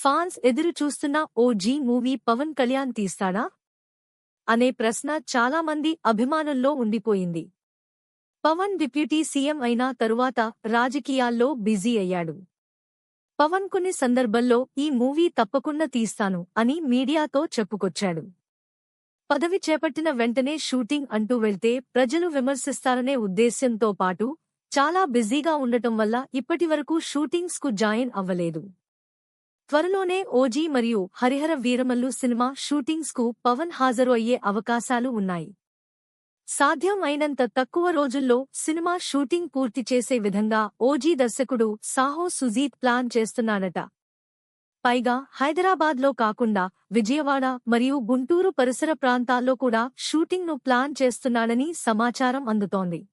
Fans ఎదురు చూస్తున్న OG movie Pawan Kalyan తీస్తాడా అనే ప్రశ్న చాలామంది అభిమానుల్లో ఉండిపోయింది. పవన్ డిప్యూటీ సీఎం అయిన తరువాత రాజకీయాల్లో బిజీ అయ్యాడు. పవన్ కొన్ని సందర్భాల్లో ఈ మూవీ తప్పకుండా తీస్తాను అని మీడియాతో చెప్పుకొచ్చాడు. పదవి చేపట్టిన వెంటనే షూటింగ్ అంటూ వెళ్తే ప్రజలు విమర్శిస్తారనే ఉద్దేశ్యంతో పాటు చాలా బిజీగా ఉండటం వల్ల ఇప్పటివరకు షూటింగ్స్ కు జాయిన్ అవ్వలేదు. త్వరలోనే ఓజీ మరియు హరిహర వీరమల్లు సినిమా షూటింగ్స్ కు పవన్ హాజరు అయ్యే అవకాశాలు ఉన్నాయి. సాధ్యం అయినంత తక్కువ రోజుల్లో సినిమా షూటింగ్ పూర్తి చేసే విధంగా ఓజీ దర్శకుడు సాహో సుజీత్ ప్లాన్ చేస్తున్నాడట. పైగా హైదరాబాద్లో కాకుండా విజయవాడ మరియు గుంటూరు పరిసర ప్రాంతాల్లో కూడా షూటింగ్ను ప్లాన్ చేస్తున్నాడని సమాచారం అందుతోంది.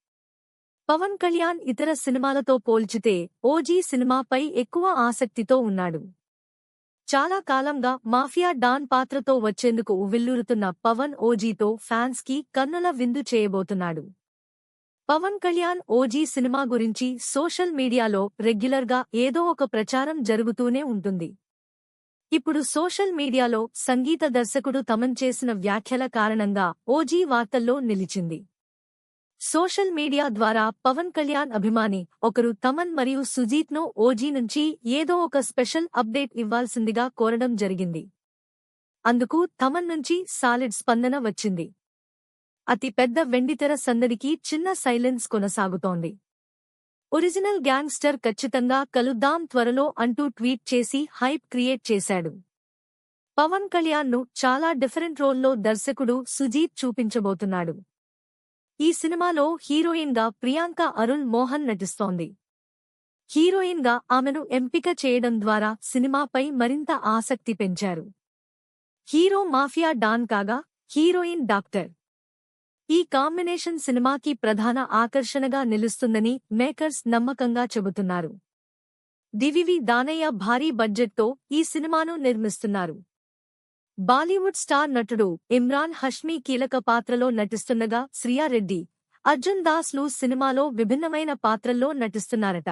పవన్ కళ్యాణ్ ఇతర సినిమాలతో పోల్చితే ఓజీ సినిమాపై ఎక్కువ ఆసక్తితో ఉన్నాడు. చాలా కాలంగా మాఫియా డాన్ పాత్రతో వచ్చేందుకు ఉవ్విళ్లూరుతున్న పవన్ ఓజీతో ఫ్యాన్స్ కి కన్నుల విందు చేయబోతున్నాడు. పవన్ కళ్యాణ్ ఓజీ సినిమా గురించి సోషల్ మీడియాలో రెగ్యులర్గా ఏదో ఒక ప్రచారం జరుగుతూనే ఉంటుంది. ఇప్పుడు సోషల్ మీడియాలో సంగీత దర్శకుడు తమన్ చేసిన వ్యాఖ్యల కారణంగా ఓజీ వార్తల్లో నిలిచింది. సోషల్ మీడియా ద్వారా పవన్ కళ్యాణ్ అభిమాని ఒకరు తమన్ మరియు సుజీత్ను ఓజీ నుంచి ఏదో ఒక స్పెషల్ అప్డేట్ ఇవ్వాల్సిందిగా కోరడం జరిగింది. అందుకు తమన్ నుంచి సాలిడ్ స్పందన వచ్చింది. అతి పెద్ద వెండితెర సందడికి చిన్న సైలెన్స్ కొనసాగుతోంది. ఒరిజినల్ గ్యాంగ్స్టర్ ఖచ్చితంగా కలుద్దాం త్వరలో అంటూ ట్వీట్ చేసి హైప్ క్రియేట్ చేశాడు. పవన్ కళ్యాణ్ను చాలా డిఫరెంట్ రోల్లో దర్శకుడు సుజీత్ చూపించబోతున్నాడు. ఈ సినిమాలో హీరోయిన్గా ప్రియాంక అరుణ్ మోహన్ నటిస్తోంది. హీరోయిన్గా ఆమెను ఎంపిక చేయడం ద్వారా సినిమాపై మరింత ఆసక్తి పెంచారు. హీరో మాఫియా డాన్ కాగా హీరోయిన్ డాక్టర్. ఈ కాంబినేషన్ సినిమాకి ప్రధాన ఆకర్షణగా నిలుస్తుందని మేకర్స్ నమ్మకంగా చెబుతున్నారు. డివివి దానయ్య భారీ బడ్జెట్తో ఈ సినిమాను నిర్మిస్తున్నారు. బాలీవుడ్ స్టార్ నటుడు ఇమ్రాన్ హష్మీ కీలక పాత్రలో నటిస్తుండగా శ్రియా రెడ్డి, అర్జున్ దాస్ లు సినిమాలో విభిన్నమైన పాత్రల్లో నటిస్తున్నారట.